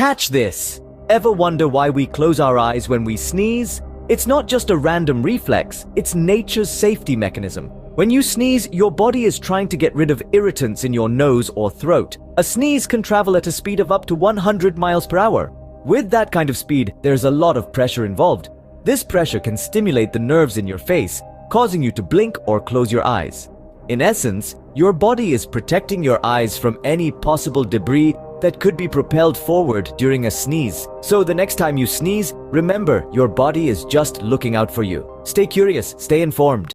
Catch this! Ever wonder why we close our eyes when we sneeze? It's not just a random reflex, it's nature's safety mechanism. When you sneeze, your body is trying to get rid of irritants in your nose or throat. A sneeze can travel at a speed of up to 100 miles per hour. With that kind of speed, there's a lot of pressure involved. This pressure can stimulate the nerves in your face, causing you to blink or close your eyes. In essence, your body is protecting your eyes from any possible debris that could be propelled forward during a sneeze. So the next time you sneeze, remember your body is just looking out for you. Stay curious, stay informed.